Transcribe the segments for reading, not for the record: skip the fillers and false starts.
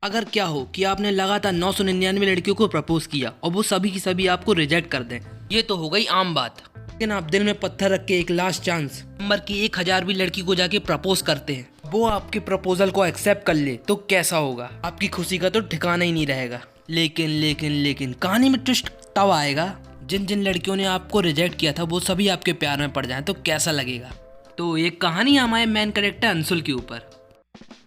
अगर क्या हो कि आपने लगातार 999 लड़कियों को प्रपोज किया और वो सभी की सभी आपको रिजेक्ट कर दें, ये तो हो गई आम बात। लेकिन आप दिल में पत्थर रख के एक लास्ट चांस नंबर की 1000 भी लड़की को जाके प्रपोज करते हैं, वो आपके प्रपोजल को एक्सेप्ट कर ले तो कैसा होगा? आपकी खुशी का तो ठिकाना ही नहीं रहेगा। लेकिन लेकिन लेकिन कहानी में ट्विस्ट तब आएगा जिन जिन लड़कियों ने आपको रिजेक्ट किया था वो सभी आपके प्यार में पड़ जाएं तो कैसा लगेगा। तो ये कहानी हमारे मेन कैरेक्टर अंशुल के ऊपर।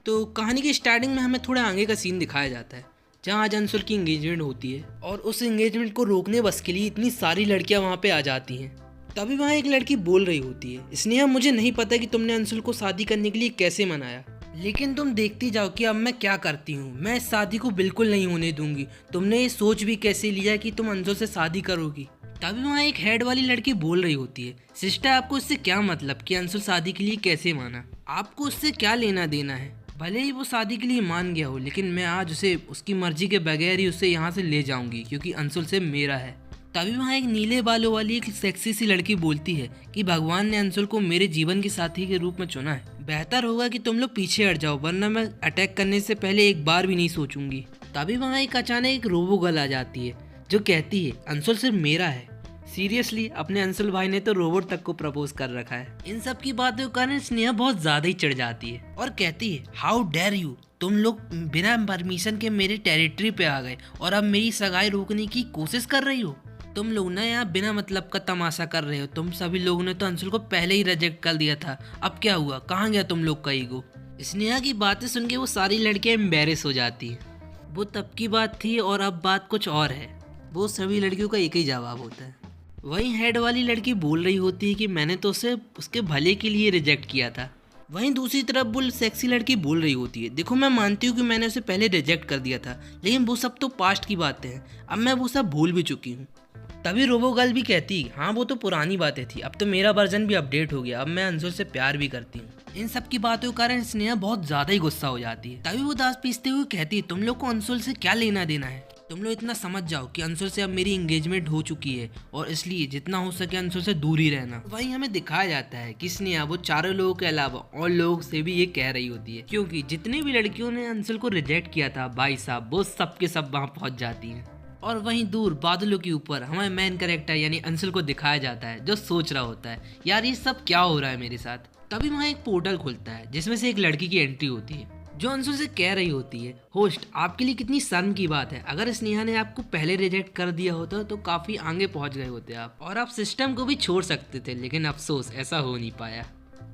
तो कहानी की स्टार्टिंग में हमें थोड़ा आगे का सीन दिखाया जाता है जहाँ आज अंशुल की एंगेजमेंट होती है और उस एंगेजमेंट को रोकने बस के लिए इतनी सारी लड़कियाँ वहाँ पे आ जाती हैं। तभी वहाँ एक लड़की बोल रही होती है, स्नेहा मुझे नहीं पता कि तुमने अंशुल को शादी करने के लिए कैसे मनाया, लेकिन तुम देखती जाओ कि अब मैं क्या करती हूँ। मैं इस शादी को बिल्कुल नहीं होने दूंगी। तुमने ये सोच भी कैसे लिया कि तुम अंशुल से शादी करोगी। तभी वहाँ एक हेड वाली लड़की बोल रही होती है, सिस्टर आपको इससे क्या मतलब कि अंशुल शादी के लिए कैसे माना? आपको उससे क्या लेना देना है? भले ही वो शादी के लिए मान गया हो, लेकिन मैं आज उसे उसकी मर्जी के बगैर ही उसे यहाँ से ले जाऊंगी क्योंकि अंशुल से मेरा है। तभी वहाँ एक नीले बालों वाली एक सेक्सी सी लड़की बोलती है कि भगवान ने अंशुल को मेरे जीवन के साथी के रूप में चुना है। बेहतर होगा कि तुम लोग पीछे हट जाओ, वरना मैं अटैक करने से पहले एक बार भी नहीं सोचूंगी। तभी वहाँ एक अचानक एक रोबो गर्ल आ जाती है जो कहती है अंशुल सिर्फ मेरा है। सीरियसली अपने अंशुल भाई ने तो रोबोट तक को प्रपोज कर रखा है। इन सब की बातों के कारण स्नेहा बहुत ज्यादा ही चिढ़ जाती है और कहती है हाउ डेयर यू, तुम लोग बिना परमिशन के मेरे टेरिटरी पे आ गए और अब मेरी सगाई रोकने की कोशिश कर रही हो। तुम लोग ना यहाँ बिना मतलब का तमाशा कर रहे हो। तुम सभी लोगों ने तो अंशुल को पहले ही रिजेक्ट कर दिया था, अब क्या हुआ? कहाँ गया तुम लोग का ईगो? स्नेहा की बातें सुन के वो सारी लड़कियां एम्बेरस हो जाती हैं। वो तब की बात थी और अब बात कुछ और है। वो सभी लड़कियों का एक ही जवाब होता है। वहीं हेड वाली लड़की बोल रही होती है कि मैंने तो उसे उसके भले के लिए रिजेक्ट किया था। वहीं दूसरी तरफ वो सेक्सी लड़की बोल रही होती है, देखो मैं मानती हूँ कि मैंने उसे पहले रिजेक्ट कर दिया था, लेकिन वो सब तो पास्ट की बातें हैं, अब मैं वो सब भूल भी चुकी हूँ। तभी रोबो गर्ल भी कहती हाँ वो तो पुरानी बातें थी, अब तो मेरा वर्जन भी अपडेट हो गया, अब मैं अंशुल से प्यार भी करती हूँ। इन सब की बातों के कारण स्नेहा बहुत ज्यादा ही गुस्सा हो जाती है। तभी वो दांत पीसते हुए कहती है तुम लोग को अंशुल से क्या लेना देना है? तुम लोग इतना समझ जाओ कि अंशुल से अब मेरी एंगेजमेंट हो चुकी है और इसलिए जितना हो सके अंशुल से दूर ही रहना। वहीं हमें दिखाया जाता है कि स्नेहा वो चारों लोगों के अलावा और लोगों से भी ये कह रही होती है, क्योंकि जितनी भी लड़कियों ने अंशुल को रिजेक्ट किया था भाई साहब वो सब के सब वहाँ पहुँच जाती हैं। और वहीं दूर बादलों के ऊपर हमारे मेन कैरेक्टर यानी अंशुल को दिखाया जाता है जो सोच रहा होता है यार ये सब क्या हो रहा है मेरे साथ। तभी वहाँ एक पोर्टल खुलता है जिसमें से एक लड़की की एंट्री होती है जो अंशुल से कह रही होती है होस्ट आपके लिए कितनी शर्म की बात है, अगर स्नेहा ने आपको पहले रिजेक्ट कर दिया होता तो काफी आगे पहुंच गए होते आप और आप सिस्टम को भी छोड़ सकते थे, लेकिन अफसोस ऐसा हो नहीं पाया।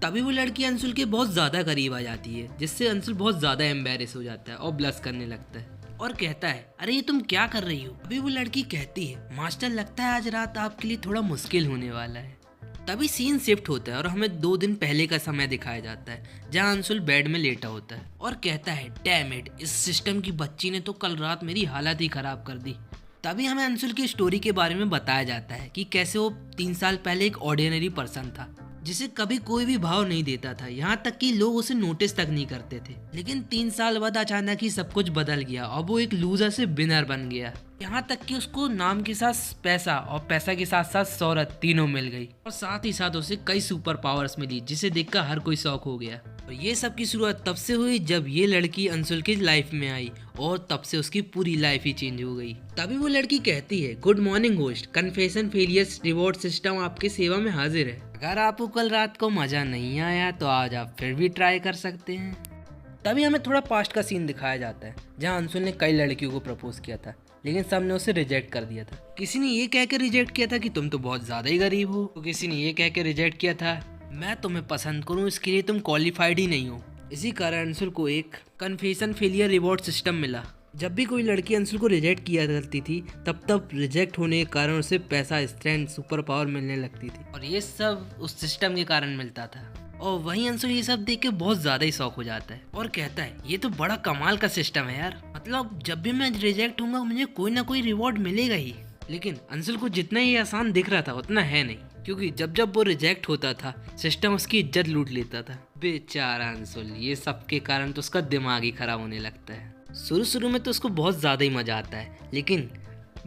तभी वो लड़की अंशुल के बहुत ज्यादा करीब आ जाती है जिससे अंशुल बहुत ज्यादा एम्बेरस हो जाता है और ब्लश करने लगता है और कहता है अरे ये तुम क्या कर रही हो? अभी वो लड़की कहती है मास्टर लगता है आज रात आपके लिए थोड़ा मुश्किल होने वाला है। तभी सीन शिफ्ट होता है और हमें 2 दिन पहले का समय दिखाया जाता है जहां अंशुल बेड में लेटा होता है और कहता है डैम इट, इस सिस्टम की बच्ची ने तो कल रात मेरी हालत ही खराब कर दी। तभी हमें अंशुल की स्टोरी के बारे में बताया जाता है कि कैसे वो 3 साल पहले एक ऑर्डिनरी पर्सन था जिसे कभी कोई भी भाव नहीं देता था, यहाँ तक कि लोग उसे नोटिस तक नहीं करते थे। लेकिन 3 साल बाद अचानक ही सब कुछ बदल गया और वो एक लूजर से विनर बन गया, यहाँ तक कि उसको नाम के साथ पैसा और पैसा के साथ साथ शोहरत तीनों मिल गई और साथ ही साथ उसे कई सुपर पावर्स मिली जिसे देखकर हर कोई शौक हो गया। और ये सब की शुरुआत तब से हुई जब ये लड़की अंशुल की लाइफ में आई और तब से उसकी पूरी लाइफ ही चेंज हो गई। तभी वो लड़की कहती है good morning host, confession failures reward system आपके सेवा में हाजिर है। अगर आपको कल रात को मजा नहीं आया तो आज आप फिर भी ट्राई कर सकते हैं। तभी हमें थोड़ा पास्ट का सीन दिखाया जाता है जहाँ अंशुल ने कई लड़कियों को प्रपोज किया था लेकिन सब ने उसे रिजेक्ट कर दिया था। किसी ने ये कह के रिजेक्ट किया था कि तुम तो बहुत ज्यादा ही गरीब हो, तो किसी ने ये कह के रिजेक्ट किया था मैं तुम्हें पसंद करूं इसके लिए तुम क्वालिफाइड ही नहीं हो। इसी कारण अंशुल को एक कन्फेशन फेलियर रिवॉर्ड सिस्टम मिला। जब भी कोई लड़की अंशुल को रिजेक्ट किया करती थी तब रिजेक्ट होने के कारण उसे पैसा, स्ट्रेंथ, सुपर पावर मिलने लगती थी और ये सब उस सिस्टम के कारण मिलता था। और वहीं अंशुल ये सब देख के बहुत ज्यादा ही शौक हो जाता है और कहता है ये तो बड़ा कमाल का सिस्टम है यार, मतलब जब भी मैं रिजेक्ट होऊंगा मुझे कोई ना कोई रिवॉर्ड मिलेगा ही। लेकिन अंशुल को जितना ही आसान दिख रहा था उतना है नहीं, क्योंकि जब जब वो रिजेक्ट होता था सिस्टम उसकी इज्जत लूट लेता था। बेचारा अंशुल, ये सब के कारण तो उसका दिमाग ही खराब होने लगता है। शुरू में तो उसको बहुत ज़्यादा ही मज़ा आता है, लेकिन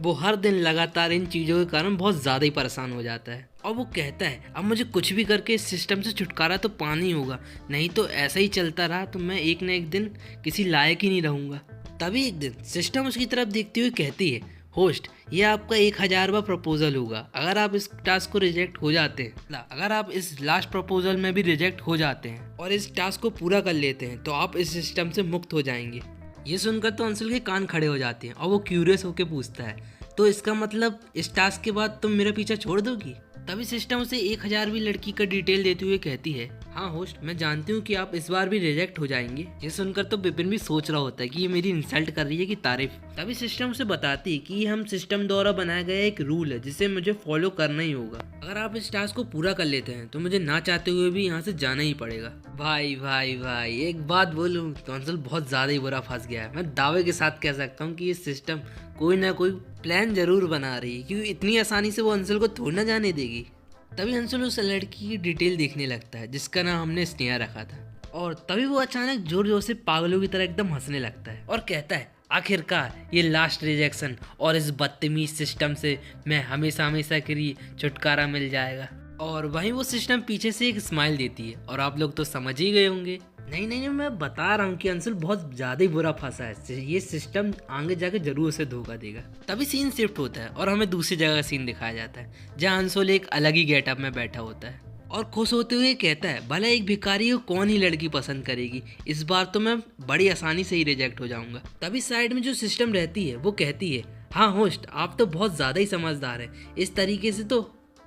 वो हर दिन लगातार इन चीज़ों के कारण बहुत ज़्यादा ही परेशान हो जाता है और वो कहता है अब मुझे कुछ भी करके इस सिस्टम से छुटकारा तो पाना ही होगा, नहीं तो ऐसा ही चलता रहा तो मैं एक न एक दिन किसी लायक ही नहीं रहूँगा। तभी एक दिन सिस्टम उसकी तरफ देखते हुए कहती है, होस्ट ये आपका 1000वां प्रपोजल होगा। अगर आप इस टास्क को रिजेक्ट हो जाते हैं, अगर आप इस लास्ट प्रपोजल में भी रिजेक्ट हो जाते हैं और इस टास्क को पूरा कर लेते हैं तो आप इस सिस्टम से मुक्त हो जाएंगे। ये सुनकर तो अंशुल के कान खड़े हो जाते हैं और वो क्यूरियस होकर पूछता है, तो इसका मतलब इस टास्क के बाद तुम मेरा पीछा छोड़ दोगी? तभी सिस्टम उसे 1000वीं लड़की का डिटेल देते हुए कहती है, हाँ होस्ट मैं जानती हूँ कि आप इस बार भी रिजेक्ट हो जाएंगे। ये सुनकर तो बिपिन भी सोच रहा होता है कि ये मेरी इंसल्ट कर रही है कि तारीफ। तभी सिस्टम उसे बताती है कि ये हम सिस्टम द्वारा बनाया गया एक रूल है जिसे मुझे फॉलो करना ही होगा। अगर आप इस टास्क को पूरा कर लेते हैं तो मुझे ना चाहते हुए भी यहाँ से जाना ही पड़ेगा। भाई भाई भाई एक बात बोलूँ तो अंशुल बहुत ज्यादा ही बुरा फंस गया है। मैं दावे के साथ कह सकता हूँ कि ये सिस्टम कोई ना कोई प्लान जरूर बना रही है, क्योंकि इतनी आसानी से वो अंशुल को थोड़ी ना जाने देगी। तभी अंशुल उस लड़की की डिटेल देखने लगता है जिसका नाम हमने स्नेहा रखा था, और तभी वो अचानक जोर जोर से पागलों की तरह एकदम हंसने लगता है और कहता है, आखिरकार ये लास्ट रिजेक्शन और इस बदतमीज सिस्टम से मैं हमेशा हमेशा के लिए छुटकारा मिल जाएगा। और वहीं वो सिस्टम पीछे से एक स्माइल देती है और आप लोग तो समझ ही गए होंगे। नहीं मैं बता रहा हूँ कि अंशुल बहुत ज्यादा ही बुरा फंसा है। ये सिस्टम आगे जाके जरूर उसे धोखा देगा। तभी सीन शिफ्ट होता है और हमें दूसरी जगह सीन दिखाया जाता है जहाँ अंशुल एक अलग ही गेटअप में बैठा होता है और खुश होते हुए कहता है, भला एक भिखारी को कौन ही लड़की पसंद करेगी, इस बार तो मैं बड़ी आसानी से ही रिजेक्ट हो जाऊंगा। तभी साइड में जो सिस्टम रहती है वो कहती है, हाँ होस्ट आप तो बहुत ज्यादा ही समझदार है, इस तरीके से तो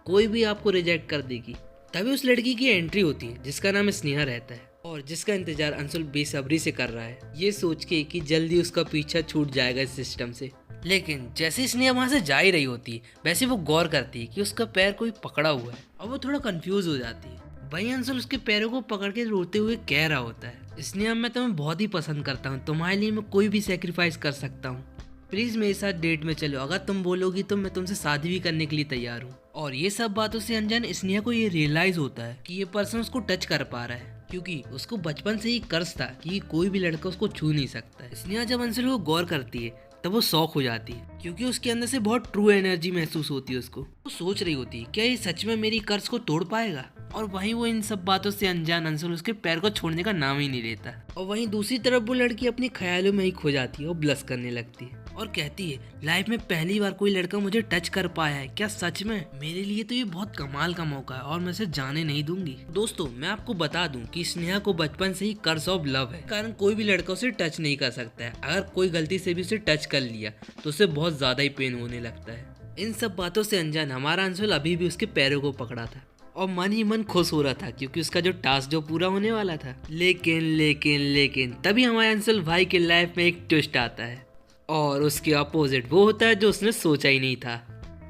कोई भी आपको रिजेक्ट कर देगी। तभी उस लड़की की एंट्री होती है जिसका नाम स्नेहा रहता है और जिसका इंतजार अंशुल बेसब्री से कर रहा है, ये सोच के कि जल्दी उसका पीछा छूट जाएगा इस सिस्टम से। लेकिन जैसे स्नेहा वहां से जा ही रही होती है वैसे वो गौर करती है कि उसका पैर कोई पकड़ा हुआ है और वो थोड़ा कंफ्यूज हो जाती है। वहीं अंशुल उसके पैरों को पकड़ के रोते हुए कह रहा होता है, स्नेहा मैं तुम्हें बहुत ही पसंद करता हूँ, तुम्हारे लिए मैं कोई भी सेक्रीफाइस कर सकता हूँ, प्लीज मेरे साथ डेट में चलो, अगर तुम बोलोगी तो मैं तुमसे शादी भी करने के लिए तैयार हूँ। और ये सब बातों से अनजान स्नेहा को ये रियलाइज होता है कि ये पर्सन उसको टच कर पा रहा है, क्योंकि उसको बचपन से ही कर्ज था कि कोई भी लड़का उसको छू नहीं सकता है। स्नेहा जब अंशुल को गौर करती है तब वो शॉक हो जाती है, क्योंकि उसके अंदर से बहुत ट्रू एनर्जी महसूस होती है उसको। वो सोच रही होती है क्या ये सच में मेरी कर्ज को तोड़ पाएगा। और वहीं वो इन सब बातों से अनजान अंशुल उसके पैर को छोड़ने का नाम ही नहीं लेता। और वहीं दूसरी तरफ वो लड़की अपने ख्यालों में ही खो जाती है और ब्लश करने लगती है और कहती है, लाइफ में पहली बार कोई लड़का मुझे टच कर पाया है, क्या सच में? मेरे लिए तो ये बहुत कमाल का मौका है और मैं इसे जाने नहीं दूंगी। दोस्तों मैं आपको बता दूं कि स्नेहा को बचपन से ही कर्स ऑफ लव है, कारण कोई भी लड़का उसे टच नहीं कर सकता है। अगर कोई गलती से भी उसे टच कर लिया तो उसे बहुत ज्यादा ही पेन होने लगता है। इन सब बातों से अनजान हमारा अंशुल अभी भी उसके पैरों को पकड़ा था और मन ही मन खुश हो रहा था, क्योंकि उसका जो टास्क जो पूरा होने वाला था। लेकिन तभी हमारे अंशुल भाई के लाइफ में एक ट्विस्ट आता है और उसके अपोजिट वो होता है जो उसने सोचा ही नहीं था।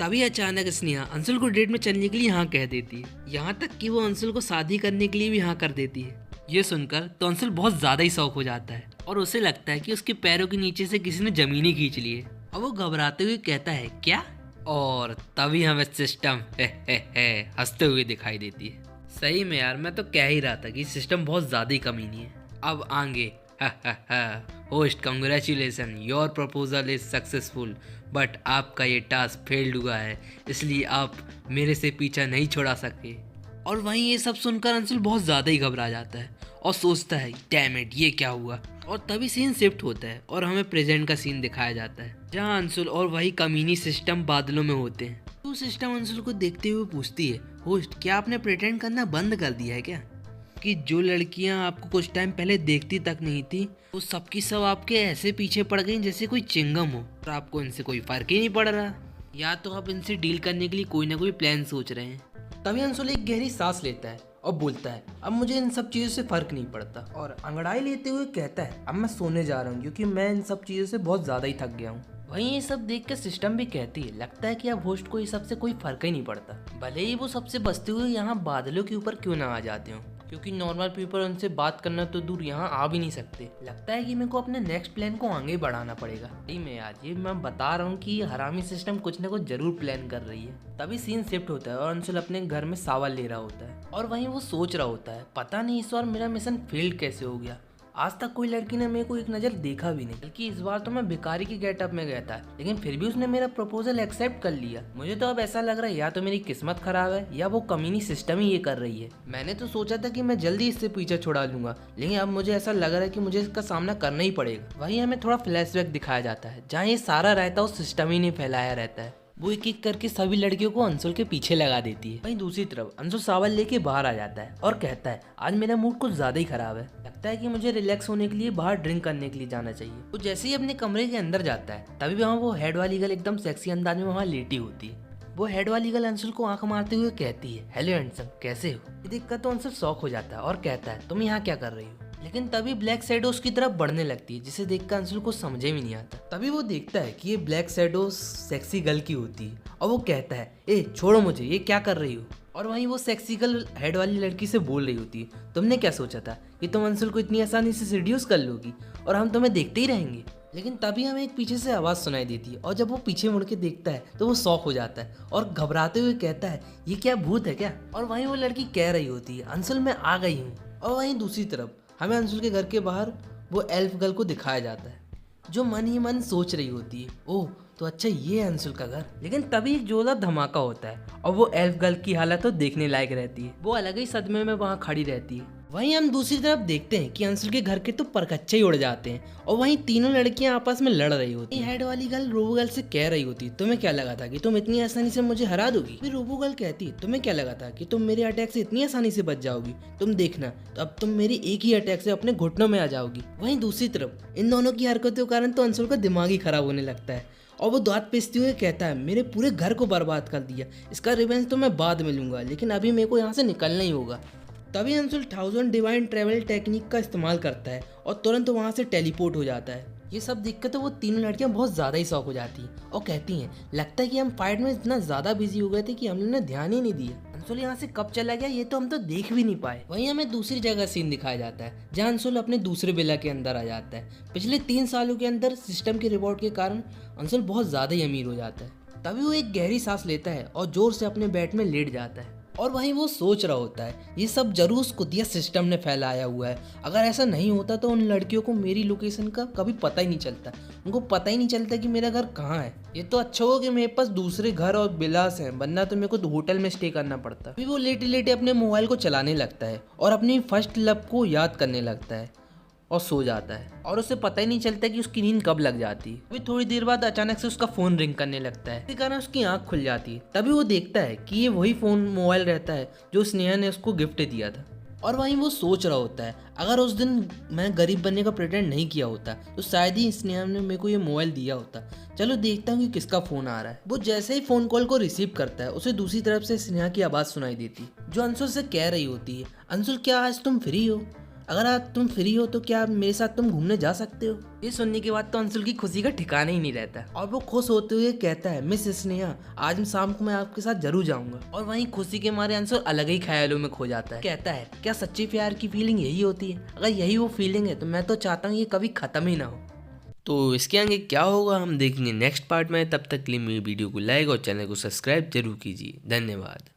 तभी अचानक स्नेहा अंशुल को डेट में चलने के लिए हाँ कह देती है, यहाँ तक कि वो अंशुल को शादी करने के लिए भी हाँ कर देती है। ये सुनकर तो अंशुल बहुत ज्यादा ही शौक हो जाता है और उसे लगता है कि उसके पैरों के नीचे से किसी ने जमीन ही खींच ली है और वो घबराते हुए कहता है, क्या? और तभी हमें सिस्टम हंसते हुए दिखाई देती है। सही में यार मैं तो कह ही रहा था कि सिस्टम बहुत ज्यादा ही कमीनी है। अब आगे host congratulation, your proposal is successful, but आपका ये टास्क फेल्ड हुआ है, इसलिए आप मेरे से पीछा नहीं छोड़ा सके। और वहीं ये सब सुनकर अंशुल बहुत ज़्यादा ही घबरा जाता है और सोचता है, डैम इट ये क्या हुआ। और तभी सीन शिफ्ट होता है और हमें प्रेजेंट का सीन दिखाया जाता है जहाँ अंशुल और वही कमीनी सिस्टम बादलों में होते हैं। तो सिस्टम अंशुल को देखते हुए पूछती है, होस्ट क्या आपने प्रिटेंड करना बंद कर दिया है क्या, कि जो लड़कियां आपको कुछ टाइम पहले देखती तक नहीं थी वो सबकी सब आपके ऐसे पीछे पड़ गई जैसे कोई चिंगम हो और आपको इनसे कोई फर्क ही नहीं पड़ रहा, या तो आप इनसे डील करने के लिए कोई ना कोई प्लान सोच रहे हैं। तभी अंशुल एक गहरी सांस लेता है और बोलता है, अब मुझे इन सब चीज़ों से फर्क नहीं पड़ता, और अंगड़ाई लेते हुए कहता है, अब मैं सोने जा रहा हूँ क्योंकि मैं इन सब चीज़ों से बहुत ज़्यादा ही थक गया हूँ। वहीं ये सब देख के सिस्टम भी कहती है, लगता है कि अब होस्ट को ये सबसे कोई फर्क ही नहीं पड़ता, भले ही वो सबसे बचते हुए यहाँ बादलों के ऊपर क्यों ना आ जाते हो, क्योंकि नॉर्मल पीपल उनसे बात करना तो दूर यहाँ आ भी नहीं सकते। लगता है कि मेरे को अपने नेक्स्ट प्लान को आगे बढ़ाना पड़ेगा। नहीं मैं यार ये मैं बता रहा हूँ कि ये हरामी सिस्टम कुछ ना कुछ जरूर प्लान कर रही है। तभी सीन शिफ्ट होता है और अंशुल अपने घर में सावल ले रहा होता है और वहीं वो सोच रहा होता है, पता नहीं इस बार मेरा मिशन फेल्ड कैसे हो गया, आज तक कोई लड़की ने मेरे को एक नज़र देखा भी नहीं, बल्कि इस बार तो मैं भिखारी की गेटअप में गया था, लेकिन फिर भी उसने मेरा प्रपोजल एक्सेप्ट कर लिया। मुझे तो अब ऐसा लग रहा है या तो मेरी किस्मत खराब है या वो कमीनी सिस्टम ही ये कर रही है। मैंने तो सोचा था कि मैं जल्दी इससे पीछे छुड़ा लूंगा, लेकिन अब मुझे ऐसा लग रहा है कि मुझे इसका सामना करना ही पड़ेगा। वहीं हमें थोड़ा फ्लैशबैक दिखाया जाता है जहाँ ये सारा रहता है उस सिस्टम ही नहीं फैलाया रहता है। वो एक एक करके सभी लड़कियों को अंशुल के पीछे लगा देती है। वहीं दूसरी तरफ अंशुल सावल लेके बाहर आ जाता है और कहता है आज मेरा मूड कुछ ज्यादा ही खराब है, लगता है कि मुझे रिलैक्स होने के लिए बाहर ड्रिंक करने के लिए जाना चाहिए। वो जैसे ही अपने कमरे के अंदर जाता है तभी वहाँ वो हेड वाली गर्ल एकदम सेक्सी अंदाज में वहाँ लेटी होती है। वो हेड वाली गर्ल अंशुल को आंख मारते हुए कहती है हेलो हैंडसम, कैसे हो। ये देखकर तो अंशुल शॉक हो जाता है और कहता है तुम यहाँ क्या कर रही हो। लेकिन तभी ब्लैक शैडो उसकी तरफ बढ़ने लगती है, जिसे देखकर अंशुल को समझे भी नहीं आता। तभी वो देखता है कि ये ब्लैक शैडो सेक्सी गर्ल की होती है और वो कहता है ए छोड़ो मुझे, ये क्या कर रही हो। और वहीं वो सेक्सी गर्ल हेड वाली लड़की से बोल रही होती है तुमने क्या सोचा था कि तुम अंशुल को इतनी आसानी से सीड्यूस कर लोगी और हम तुम्हें देखते ही रहेंगे। लेकिन तभी हमें एक पीछे से आवाज़ सुनाई देती है और जब वो पीछे मुड़ के देखता है तो वो शॉक हो जाता है और घबराते हुए कहता है ये क्या भूत है क्या। और वहीं वो लड़की कह रही होती है अंशुल मैं आ गई हूँ। और वहीं दूसरी तरफ हमें अंशुल के घर के बाहर वो एल्फ गर्ल को दिखाया जाता है जो मन ही मन सोच रही होती है ओह तो अच्छा ये है अंशुल का घर। लेकिन तभी एक जोरदार धमाका होता है और वो एल्फ गर्ल की हालत तो देखने लायक रहती है, वो अलग ही सदमे में वहाँ खड़ी रहती है। वहीं हम दूसरी तरफ देखते हैं कि अंशुल के घर के तो परकच्चे ही उड़ जाते हैं और वहीं तीनों लड़कियां आपस में लड़ रही होती हैं। हेड वाली गर्ल रोबो गर्ल से कह रही होती तुम्हें क्या लगा था कि तुम इतनी आसानी से मुझे हरा दोगी। फिर रोबो गर्ल कहती तुम्हें क्या लगा था कि तुम मेरे अटैक से इतनी आसानी से बच जाओगी, तुम देखना तो अब तुम मेरी एक ही अटैक से अपने घुटनों में आ जाओगी। वहीं दूसरी तरफ इन दोनों की हरकतों के कारण तो अंशुल का दिमाग ही खराब होने लगता है और वो दांत पीसते हुए कहता है मेरे पूरे घर को बर्बाद कर दिया, इसका रिवेंज तो मैं बाद में लूंगा, लेकिन अभी मेरे को यहाँ से निकलना ही होगा। तभी अंशुल 1000 डिवाइन ट्रेवल टेक्निक का इस्तेमाल करता है और तुरंत वहाँ से टेलीपोर्ट हो जाता है। ये सब देखकर तो वो तीनों लड़कियां बहुत ज़्यादा ही शौक हो जाती हैं और कहती हैं लगता है कि हम फाइट में इतना ज़्यादा बिजी हो गए थे कि हमने ना ध्यान ही नहीं दिया, अंशुल यहाँ से कब चला गया ये तो हम तो देख भी नहीं पाए। वहीं हमें दूसरी जगह सीन दिखाया जाता है जहाँ अंशुल अपने दूसरे बिला के अंदर आ जाता है। पिछले 3 सालों के अंदर सिस्टम के रिवॉर्ड के कारण अंशुल बहुत ज़्यादा ही अमीर हो जाता है। तभी वो एक गहरी सांस लेता है और जोर से अपने बेड में लेट जाता है और वहीं वो सोच रहा होता है ये सब जरूर उस कुतिया सिस्टम ने फैलाया हुआ है, अगर ऐसा नहीं होता तो उन लड़कियों को मेरी लोकेशन का कभी पता ही नहीं चलता, उनको पता ही नहीं चलता कि मेरा घर कहाँ है। ये तो अच्छा हो कि मेरे पास दूसरे घर और बिलास हैं, वरना तो मेरे को होटल में स्टे करना पड़ता। फिर वो लेटे लेटे अपने मोबाइल को चलाने लगता है और अपनी फर्स्ट लव को याद करने लगता है और सो जाता है और उसे पता ही नहीं चलता कि उसकी नींद कब लग जाती है। फिर थोड़ी देर बाद अचानक से उसका फोन रिंग करने लगता है, इसी कारण उसकी आंख खुल जाती है। तभी वो देखता है कि ये वही फोन मोबाइल रहता है जो स्नेहा ने उसको गिफ्ट दिया था। और वहीं वो सोच रहा होता है अगर उस दिन मैं गरीब बनने का प्रिटेंड नहीं किया होता तो शायद ही स्नेहा ने मेरे को ये मोबाइल दिया होता। चलो देखता हूँ कि किसका फोन आ रहा है। वो जैसे ही फोन कॉल को रिसीव करता है उसे दूसरी तरफ से स्नेहा की आवाज़ सुनाई देती जो अंशुल से कह रही होती है अंशुल क्या आज तुम फ्री हो, अगर आज तुम फ्री हो तो क्या मेरे साथ तुम घूमने जा सकते हो। ये सुनने के बाद तो अंशुल की खुशी का ठिकाना ही नहीं रहता और वो खुश होते हुए कहता है मिस स्नेहा आज शाम को मैं आपके साथ जरूर जाऊंगा। और वहीं खुशी के मारे अंशुल अलग ही ख्यालों में खो जाता है, कहता है क्या सच्ची प्यार की फीलिंग यही होती है, अगर यही वो फीलिंग है तो मैं तो चाहता हूँ ये कभी खत्म ही ना हो। तो इसके आगे क्या होगा हम देखेंगे नेक्स्ट पार्ट में। तब तक के लिए मेरी वीडियो को लाइक और चैनल को सब्सक्राइब जरूर कीजिए। धन्यवाद।